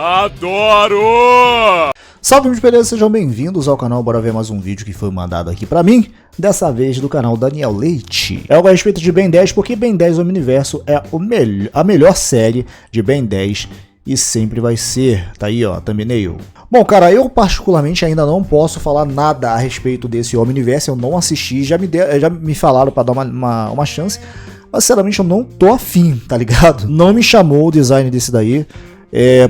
Adoro! Salve, meus beleza, sejam bem-vindos ao canal. Bora ver mais um vídeo que foi mandado aqui pra mim, dessa vez do canal Daniel Leite. É algo a respeito de Ben 10, porque Ben 10 Omniverso é a melhor série de Ben 10 e sempre vai ser. Tá aí, ó, thumbnail. Bom, cara, eu particularmente ainda não posso falar nada a respeito desse Omniverso. Eu não assisti, já me falaram pra dar uma chance. Mas, sinceramente, eu não tô afim, tá ligado? Não me chamou o design desse daí.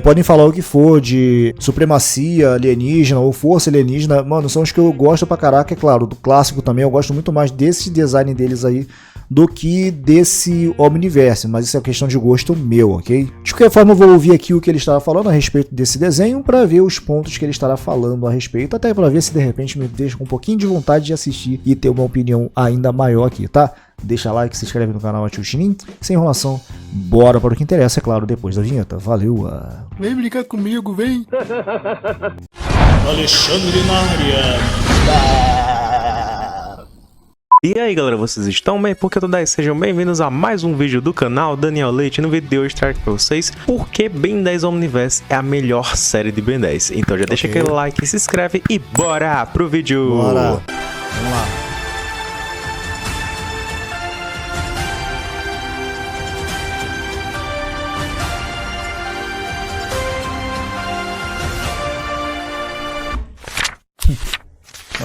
Podem falar o que for de supremacia alienígena ou força alienígena, mano, são os que eu gosto pra caraca, é claro, do clássico também, eu gosto muito mais desse design deles aí do que desse Omniverse, mas isso é questão de gosto meu, ok? De qualquer forma, eu vou ouvir aqui o que ele estará falando a respeito desse desenho pra ver os pontos que ele estará falando a respeito, até pra ver se de repente me deixa com um pouquinho de vontade de assistir e ter uma opinião ainda maior aqui, tá? Deixa like, se inscreve no canal, ativa o sininho. Sem enrolação, bora para o que interessa, é claro, depois da vinheta. Valeu! Vem brincar comigo, vem! Alexandre na área! E aí galera, vocês estão bem? Porque tudo aí, sejam bem-vindos a mais um vídeo do canal Daniel Leite. No vídeo de hoje trago para vocês porque Ben 10 Omniverse é a melhor série de Ben 10. Então já deixa aquele like, se inscreve e bora pro vídeo! Bora! Vamos lá!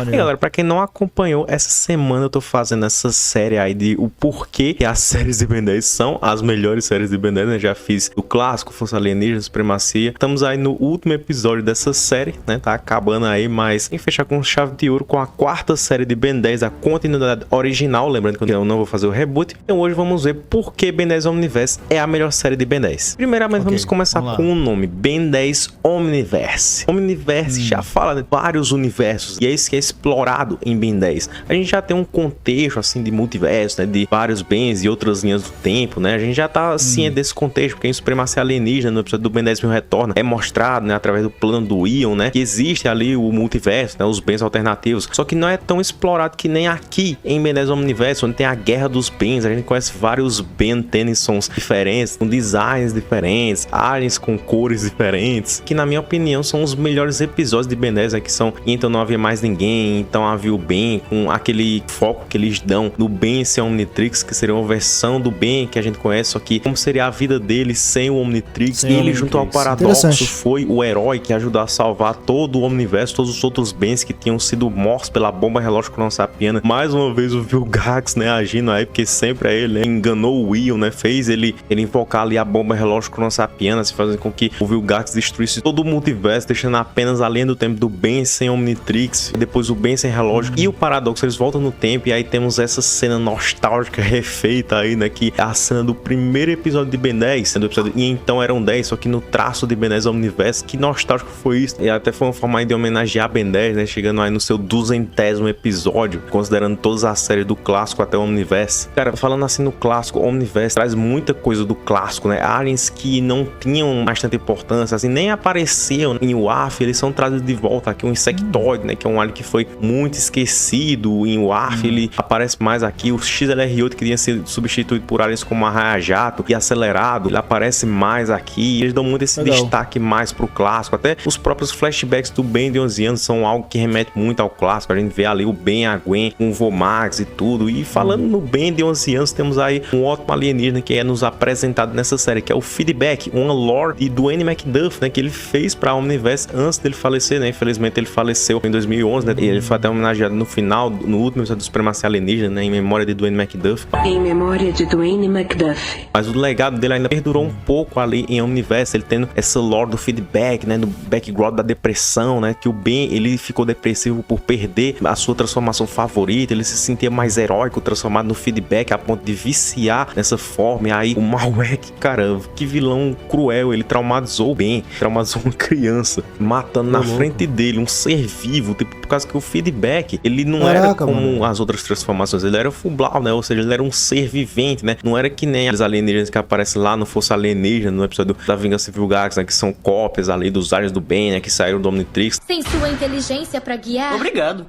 E galera, pra quem não acompanhou, essa semana eu tô fazendo essa série aí de o porquê que as séries de Ben 10 são as melhores séries de Ben 10, né? Já fiz o clássico, Força Alienígena, Supremacia. Estamos aí no último episódio dessa série, né? Tá acabando aí, mas em fechar com chave de ouro com a quarta série de Ben 10, a continuidade original. Lembrando que eu não vou fazer o reboot. Então hoje vamos ver por que Ben 10 Omniverse é a melhor série de Ben 10. Primeiramente, vamos começar com o nome, Ben 10 Omniverse. Omniverse já fala de vários universos, e é isso que é explorado em Ben 10. A gente já tem um contexto assim de multiverso, né, de vários bens e outras linhas do tempo, né? A gente já tá ciente desse contexto, porque em Supremacia Alienígena, no episódio do Ben 10 Mil Retorna, é mostrado, né, através do plano do Ion, né, que existe ali o multiverso, né, os bens alternativos. Só que não é tão explorado que nem aqui em Ben 10 Omniverse, onde tem a guerra dos bens. A gente conhece vários Ben Tennysons diferentes, com designs diferentes, aliens com cores diferentes, que na minha opinião são os melhores episódios de Ben 10, né, que são Então Não Havia Mais Ninguém, Então Havia o Ben, com aquele foco que eles dão no Ben sem Omnitrix, que seria uma versão do Ben que a gente conhece, só que como seria a vida dele sem o Omnitrix. E ele, junto ao Paradoxo, foi o herói que ajudou a salvar todo o Omniverso, todos os outros Bens que tinham sido mortos pela bomba relógio cronossapiana. Mais uma vez o Vilgax, né, agindo aí, porque sempre é ele, né, enganou o Will, né, fez ele invocar ali a bomba relógio cronossapiana, se fazendo com que o Vilgax destruísse todo o multiverso, deixando apenas a linha do tempo do Ben sem Omnitrix. Depois o Ben sem relógio e o Paradoxo, eles voltam no tempo, e aí temos essa cena nostálgica refeita aí, né, que é a cena do primeiro episódio de Ben 10, sendo o episódio E Então Eram 10, só que no traço de Ben 10 Omniverse. Que nostálgico foi isso, e até foi uma forma aí de homenagear Ben 10, né, chegando aí no seu 200º episódio, considerando todas as séries do clássico até o Omniverse. Cara, falando assim no clássico, o Omniverse traz muita coisa do clássico, né, aliens que não tinham bastante importância, assim, nem apareciam em WAF, eles são trazidos de volta aqui, um insectoide, né, que é um alien que foi muito esquecido em WAF, ele aparece mais aqui. O XLR8, que tinha sido substituído por aliens como Arraia-Jato e Acelerado, ele aparece mais aqui. Eles dão muito esse destaque mais pro clássico. Até os próprios flashbacks do Ben de 11 anos são algo que remete muito ao clássico. A gente vê ali o Ben, a Gwen, com o Vomax e tudo. E falando no Ben de 11 anos, temos aí um ótimo alienígena que é nos apresentado nessa série, que é o Feedback, uma lore do Annie Macduff, né, que ele fez pra Omniverse antes dele falecer, né? Infelizmente ele faleceu em 2011, né? E ele foi até homenageado no final, no último episódio do Supremacia Alienígena, né, em memória de Dwayne Macduff. Em memória de Dwayne Macduff. Mas o legado dele ainda perdurou um pouco ali em Omniverse, ele tendo essa lore do feedback, né, do background da depressão, né, que o Ben, ele ficou depressivo por perder a sua transformação favorita, ele se sentia mais heróico transformado no feedback, a ponto de viciar nessa forma. E aí o Malwack, cara, que vilão cruel, ele traumatizou o Ben, traumatizou uma criança, matando na frente dele um ser vivo, tipo, por causa que o feedback, ele não era como as outras transformações, ele era full-blown, né? Ou seja, ele era um ser vivente, né? Não era que nem os alienígenas que aparecem lá no Força Alienígena, no episódio da Vingança Vilgax, né? Que são cópias ali dos aliens do Ben, né? Que saíram do Omnitrix. Sem sua inteligência pra guiar... Obrigado.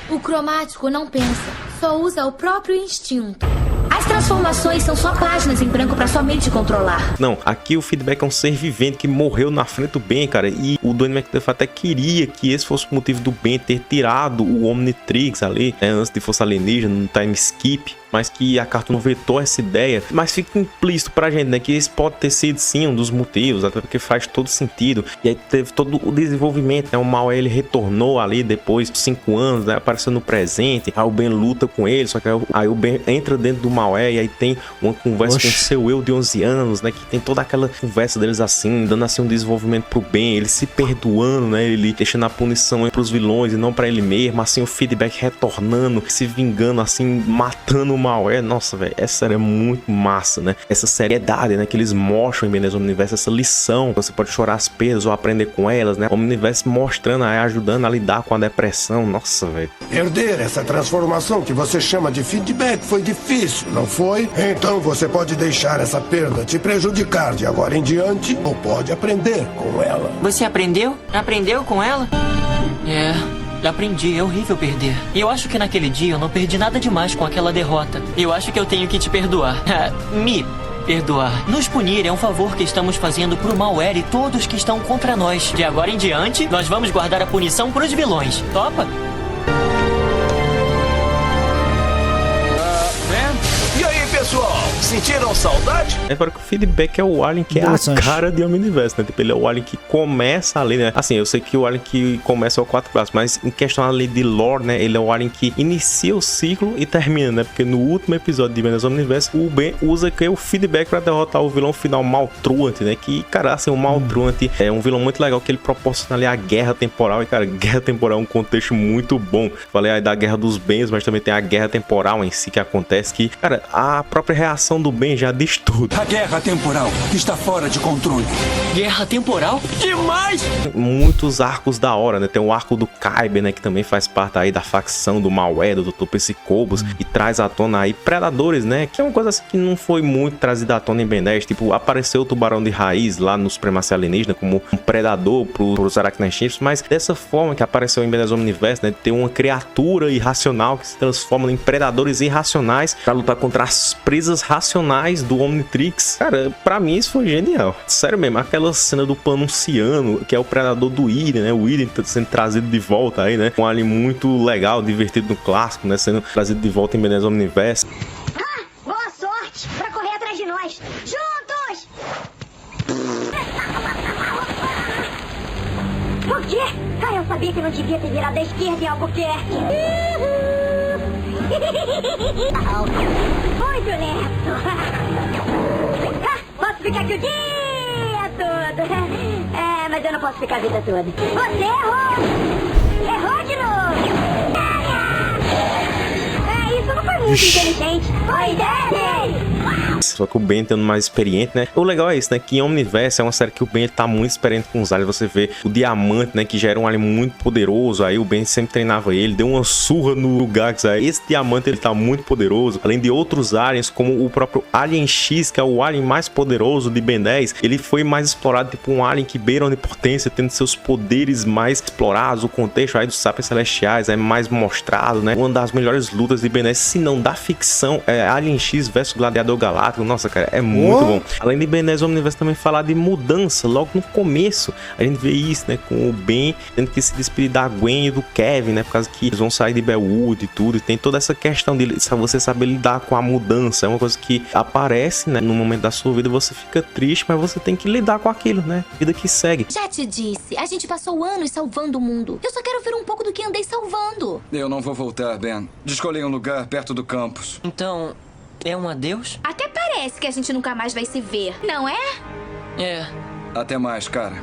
O cromático não pensa, só usa o próprio instinto. As transformações são só páginas em branco pra sua mente controlar. Não, aqui o Feedback é um ser vivente que morreu na frente do Ben, cara. E o Dwayne McDuff até queria que esse fosse o motivo do Ben ter tirado o Omnitrix ali, né, antes de Força Alienígena, no time skip. Mas que a Cartoon vetou essa ideia. Mas fica implícito pra gente, né, que esse pode ter sido sim um dos motivos, até porque faz todo sentido. E aí teve todo o desenvolvimento, né, o Mal ele retornou ali depois de 5 anos, né, apareceu no presente. Aí o Ben luta com ele, só que aí o Ben entra dentro do Mal e aí tem uma conversa com o seu eu de 11 anos, né, que tem toda aquela conversa deles assim, dando assim um desenvolvimento pro Ben, ele se perdoando, né, ele deixando a punição pros vilões e não pra ele mesmo, assim o Feedback retornando, se vingando assim, matando o Mal. Nossa, velho, essa série é muito massa, né? Essa seriedade, né, que eles mostram em Ben 10 Omniverse, essa lição, você pode chorar as perdas ou aprender com elas, né? O Omniverse mostrando, ajudando a lidar com a depressão. Nossa, velho. Perder essa transformação que você chama de feedback foi difícil, não foi? Então você pode deixar essa perda te prejudicar de agora em diante ou pode aprender com ela. Você aprendeu? Aprendeu com ela? Aprendi, é horrível perder. E eu acho que naquele dia eu não perdi nada demais com aquela derrota. Eu acho que eu tenho que te perdoar. Me perdoar. Nos punir é um favor que estamos fazendo pro Malware e todos que estão contra nós. De agora em diante, nós vamos guardar a punição pros vilões. Topa? E aí, pessoal? Sentiram saudade? Agora que o Feedback é o Alien que é a cara de Omniverse, né? Tipo, ele é o Alien que começa ali, né? Assim, eu sei que o Alien que começa é o 4 braços, mas em questão ali de lore, né? Ele é o Alien que inicia o ciclo e termina, né? Porque no último episódio de Ben 10 Omniverse, o Ben usa que é o Feedback pra derrotar o vilão final Maltruant, né? Que, cara, assim, o Maltruant é um vilão muito legal que ele proporciona ali a guerra temporal. E, cara, guerra temporal é um contexto muito bom. Falei aí da guerra dos bens, mas também tem a guerra temporal em si que acontece que, cara, a própria reação do Ben já diz tudo. A guerra temporal está fora de controle. Guerra temporal? Demais! Muitos arcos da hora, né? Tem o arco do Kyber, né? Que também faz parte aí da facção do Malware, do Dr. Psicobos, e traz à tona aí predadores, né? Que é uma coisa assim que não foi muito trazida à tona em Ben 10. Tipo, apareceu o tubarão de raiz lá no Supremacia Alienígena como um predador pros Arachnids, mas dessa forma que apareceu em Ben 10 Omniverse, né? Ter uma criatura irracional que se transforma em predadores irracionais pra lutar contra as presas racionais do Omnitrix. Cara, pra mim isso foi genial. Sério mesmo, aquela cena do Panunciano, que é o predador do Iden, né? O Iden tá sendo trazido de volta aí, né? Um alien muito legal, divertido no clássico, né? Sendo trazido de volta em Ben 10 Omniverse. Boa sorte pra correr atrás de nós. Juntos! O quê? Eu sabia que não devia ter virado à esquerda em Albuquerque. Muito lento. Posso ficar aqui o dia todo. Mas eu não posso ficar a vida toda. Você errou! Errou de novo! Isso não foi muito inteligente. Foi dele! Só que o Ben tendo mais experiente, né? O legal é isso, né? Que em Omniverse é uma série que o Ben ele tá muito experiente com os aliens. Você vê o Diamante, né? Que já era um alien muito poderoso. Aí o Ben sempre treinava ele, deu uma surra no Gax. Aí esse Diamante ele tá muito poderoso. Além de outros aliens, como o próprio Alien X, que é o alien mais poderoso de Ben 10. Ele foi mais explorado, tipo um alien que beira a onipotência, tendo seus poderes mais explorados. O contexto aí dos Sapiens Celestiais é mais mostrado, né? Uma das melhores lutas de Ben 10, se não da ficção, é Alien X versus Gladiador Galáctico. Nossa, cara, é muito bom. Além de Ben 10 Omniverse também falar de mudança logo no começo. A gente vê isso, né? Com o Ben tendo que se despedir da Gwen e do Kevin, né? Por causa que eles vão sair de Bellwood e tudo. E tem toda essa questão de você saber lidar com a mudança. É uma coisa que aparece, né? No momento da sua vida você fica triste, mas você tem que lidar com aquilo, né? Vida que segue. Já te disse, a gente passou anos salvando o mundo. Eu só quero ver um pouco do que andei salvando. Eu não vou voltar, Ben. Escolhi um lugar perto do campus. Então, é um adeus? Até parece que a gente nunca mais vai se ver, não é? É. Até mais, cara.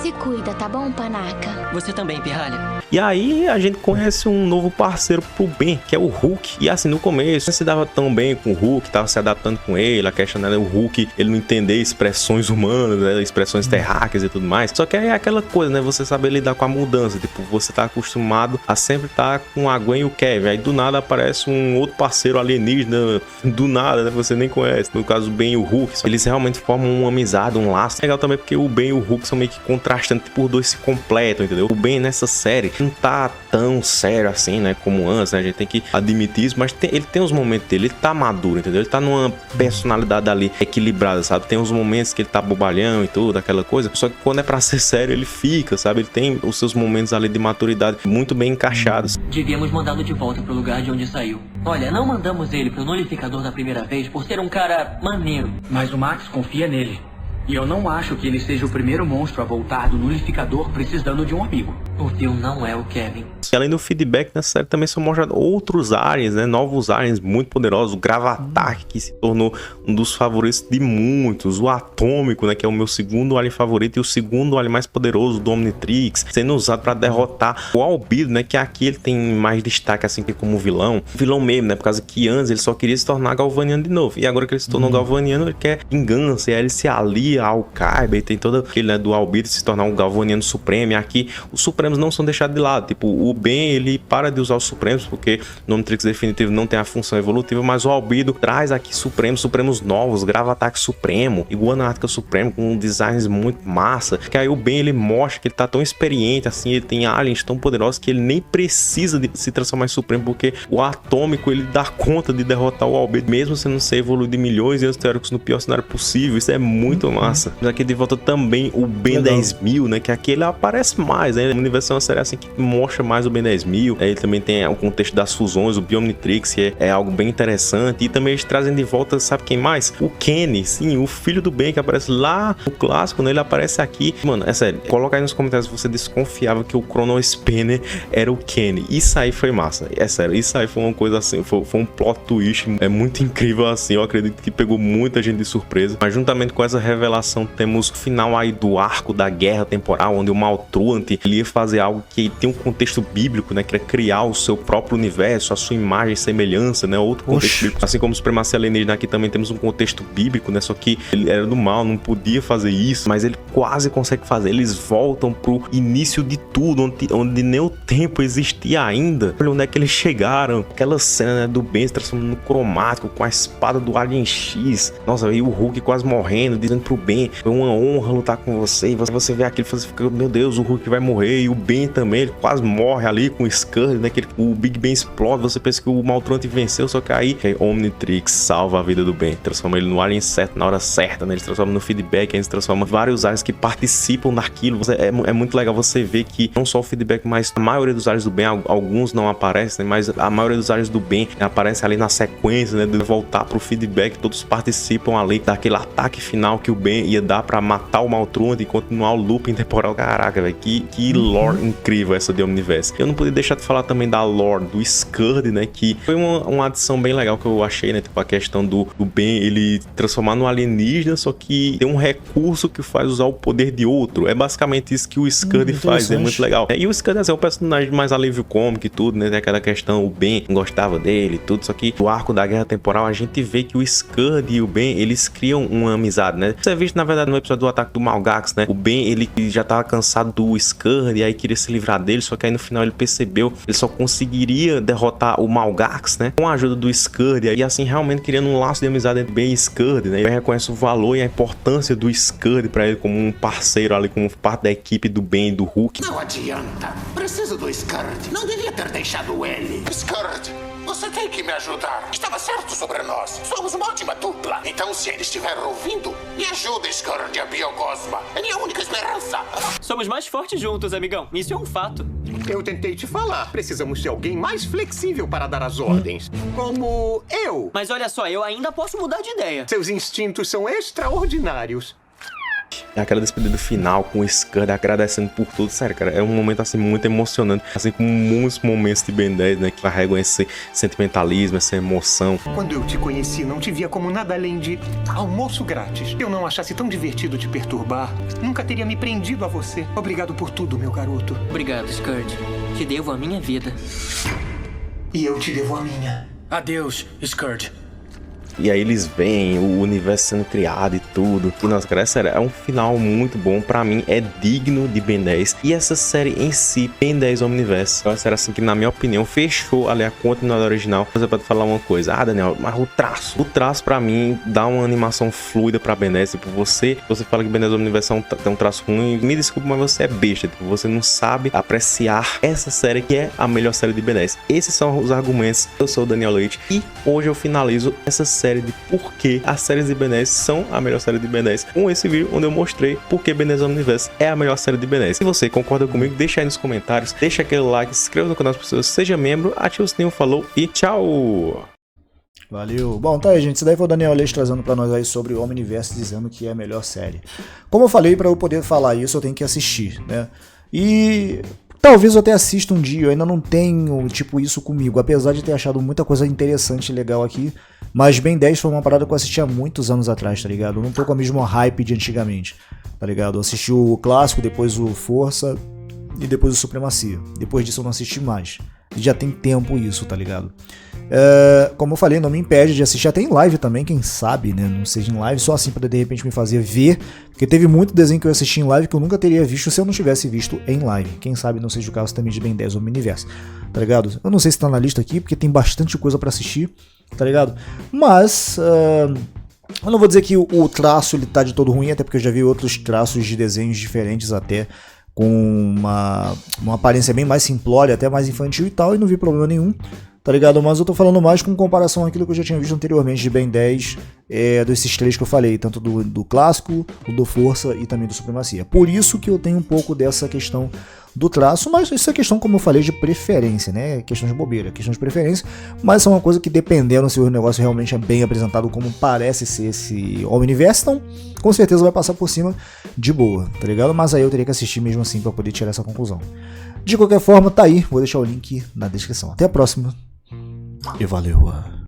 Se cuida, tá bom, Panaca? Você também, pirralha. E aí a gente conhece um novo parceiro pro Ben, que é o Hulk. E assim, no começo, não se dava tão bem com o Hulk, tava se adaptando com ele. A questão era o Hulk, ele não entender expressões humanas, né, expressões terráqueas e tudo mais. Só que aí é aquela coisa, né, você saber lidar com a mudança. Tipo, você tá acostumado a sempre estar com a Gwen e o Kevin. Aí do nada aparece um outro parceiro alienígena, do nada, né, você nem conhece. No caso, o Ben e o Hulk, eles realmente formam uma amizade, um laço. Legal também porque o Ben e o Hulk são meio que contra desgastante, tipo, os dois se completam, entendeu? O Ben nessa série não tá tão sério assim, né, como antes, né? A gente tem que admitir isso, mas ele tem os momentos dele, ele tá maduro, entendeu? Ele tá numa personalidade ali equilibrada, sabe? Tem uns momentos que ele tá bobalhão e tudo, aquela coisa, só que quando é pra ser sério, ele fica, sabe? Ele tem os seus momentos ali de maturidade muito bem encaixados. Devíamos mandá-lo de volta pro lugar de onde saiu. Olha, não mandamos ele pro nulificador da primeira vez por ser um cara maneiro. Mas o Max confia nele. E eu não acho que ele seja o primeiro monstro a voltar do nulificador precisando de um amigo. O Phil não é o Kevin. E além do feedback, nessa série também são mostrados outros aliens, né? Novos aliens muito poderosos. O Gravatar, que se tornou um dos favoritos de muitos. O Atômico, né? Que é o meu segundo alien favorito. E o segundo alien mais poderoso, do Omnitrix. Sendo usado para derrotar o Albedo, né? Que aqui ele tem mais destaque, assim, que como vilão. Vilão mesmo, né? Por causa que antes ele só queria se tornar galvaniano de novo. E agora que ele se tornou galvaniano, ele quer vingança. E aí ele se alia ao Kyber. E tem todo aquele, né? Do Albedo se tornar um galvaniano supremo. E aqui os Supremos não são deixados de lado. Tipo, o Ben, ele para de usar os Supremos, porque no Omnitrix definitivo não tem a função evolutiva, mas o Albedo traz aqui Supremos novos, Gravatar Supremo, Iguanática Supremo, com designs muito massa, que aí o Ben, ele mostra que ele tá tão experiente, assim, ele tem aliens tão poderosos que ele nem precisa de se transformar em Supremo, porque o Atômico, ele dá conta de derrotar o Albedo, mesmo sem não ser evoluído de milhões de anos teóricos no pior cenário possível. Isso é muito massa. Mas aqui de volta também o Ben 10.000, né, que aqui ele aparece mais, né, o universo é uma série assim que mostra mais o Ben 10.000, ele também tem o contexto das fusões, o Biomnitrix, que é algo bem interessante, e também eles trazem de volta, sabe quem mais? O Kenny, sim, o filho do Ben, que aparece lá no clássico, né? Ele aparece aqui. Mano, é sério, coloca aí nos comentários se você desconfiava que o Chrono Spanner era o Kenny. Isso aí foi massa, é sério, isso aí foi uma coisa assim, foi um plot twist, é muito incrível assim, eu acredito que pegou muita gente de surpresa, mas juntamente com essa revelação, temos o final aí do arco da guerra temporal, onde o Maltruant, ele ia fazer algo que tem um contexto bíblico, né, que é criar o seu próprio universo, a sua imagem e semelhança, né, outro contexto bíblico. Assim como o Supremacia Alienígena, aqui também temos um contexto bíblico, né, só que ele era do mal, não podia fazer isso, mas ele quase consegue fazer. Eles voltam pro início de tudo, onde nem o tempo existia ainda. Olha onde é que eles chegaram, aquela cena, né, do Ben se transformando no cromático com a espada do Alien X, nossa, e o Hulk quase morrendo, dizendo pro Ben, foi uma honra lutar com você, e você vê aquilo e você fica, meu Deus, o Hulk vai morrer, e o Ben também, ele quase morre ali com o Scud, né, que o Big Ben explode, você pensa que o Maltruant venceu, só que aí Omnitrix salva a vida do Ben, transforma ele no alien certo, na hora certa, né, ele se transforma no feedback, ele se transforma em vários aliens que participam daquilo. É muito legal você ver que não só o feedback, mas a maioria dos aliens do Ben, alguns não aparecem, mas a maioria dos aliens do Ben aparece ali na sequência, né, de voltar pro feedback, todos participam ali daquele ataque final que o Ben ia dar pra matar o Maltruant e continuar o looping temporal. Caraca, velho, que lore incrível essa de Omniverse. Eu não podia deixar de falar também da lore do Scud, né, que foi uma adição bem legal que eu achei, né, tipo a questão do Ben, ele transformar no alienígena, só que tem um recurso que faz usar o poder de outro. É basicamente isso que o Scud faz, é muito legal. E o Scud é o personagem mais alívio cômico e tudo, né, tem aquela questão, o Ben não gostava dele e tudo, só que no arco da guerra temporal a gente vê que o Scud e o Ben, eles criam uma amizade, né. Isso é visto, na verdade, no episódio do ataque do Malgax, né, o Ben, ele já tava cansado do Scud e aí queria se livrar dele, só que aí no final ele percebeu que ele só conseguiria derrotar o Malgax, né, com a ajuda do Scud, e assim realmente criando um laço de amizade entre Ben e Scud, né. Ele reconhece o valor e a importância do Scud pra ele como um parceiro ali, como parte da equipe do Ben e do Hulk. Não adianta, preciso do Scud, não devia ter deixado ele. Scud, você tem que me ajudar. Estava certo sobre nós. Somos uma ótima dupla. Então, se ele estiver ouvindo, me ajuda, Scud, a Biogosma. É minha única esperança. Somos mais fortes juntos, amigão. Isso é um fato. Eu tentei te falar. Precisamos de alguém mais flexível para dar as ordens. Como eu. Mas olha só, eu ainda posso mudar de ideia. Seus instintos são extraordinários. Aquela despedida final com o Scud agradecendo por tudo, sério, cara, é um momento assim muito emocionante, assim como muitos momentos de Ben 10, né, que carregam esse sentimentalismo, essa emoção. Quando eu te conheci, não te via como nada além de almoço grátis. Se eu não achasse tão divertido te perturbar, nunca teria me prendido a você. Obrigado por tudo, meu garoto. Obrigado, Scud. Te devo a minha vida. E eu te devo a minha. Adeus, Scud. E aí eles veem o universo sendo criado e tudo. E nossa, cara, sério, é um final muito bom. Pra mim, é digno de Ben 10. E essa série em si, Ben 10 Omniverse, é uma série assim que, na minha opinião, fechou ali a continuidade original. Você pode falar uma coisa, Daniel, mas o traço pra mim dá uma animação fluida pra Ben 10. Tipo, você fala que Ben 10 Omniverse tem um traço ruim, me desculpa, mas você é besta. Tipo, você não sabe apreciar essa série que é a melhor série de Ben 10. Esses são os argumentos. Eu sou o Daniel Leite e hoje eu finalizo essa série de por que as séries de Ben 10 são a melhor série de Ben 10 com esse vídeo onde eu mostrei por que Ben 10 Omniverse é a melhor série de Ben 10. Se você concorda comigo, deixa aí nos comentários, deixa aquele like, se inscreva no canal das pessoas, seja membro, ative o sininho, falou e tchau! Valeu. Bom, tá aí, gente. Isso daí foi o Daniel Leite trazendo pra nós aí sobre o Omniverse, dizendo que é a melhor série. Como eu falei, pra eu poder falar isso, eu tenho que assistir, né? E talvez eu até assista um dia, eu ainda não tenho, tipo, isso comigo, apesar de ter achado muita coisa interessante e legal aqui, mas Ben 10 foi uma parada que eu assisti há muitos anos atrás, tá ligado? Eu não tô com a mesma hype de antigamente, tá ligado? Eu assisti o clássico, depois o Força e depois o Supremacia. Depois disso eu não assisti mais. Já tem tempo isso, tá ligado? Como eu falei, não me impede de assistir até em live também, quem sabe, né? Não seja em live, só assim pra de repente me fazer ver. Porque teve muito desenho que eu assisti em live que eu nunca teria visto se eu não tivesse visto em live. Quem sabe não seja o caso também de Ben 10 Omniverse, tá ligado? Eu não sei se tá na lista aqui, porque tem bastante coisa pra assistir, tá ligado? Mas eu não vou dizer que o traço ele tá de todo ruim, até porque eu já vi outros traços de desenhos diferentes até, com uma aparência bem mais simplória, até mais infantil e tal, e não vi problema nenhum, tá ligado? Mas eu tô falando mais com comparação àquilo que eu já tinha visto anteriormente de Ben 10, desses três que eu falei, tanto do clássico, do Força e também do Supremacia. Por isso que eu tenho um pouco dessa questão do traço, mas isso é questão, como eu falei, de preferência, né? Questão de bobeira, questão de preferência, mas é uma coisa que dependendo se o negócio realmente é bem apresentado como parece ser esse Omniverse, então com certeza vai passar por cima de boa, tá ligado? Mas aí eu teria que assistir mesmo assim pra poder tirar essa conclusão. De qualquer forma, tá aí, vou deixar o link na descrição. Até a próxima e valeu!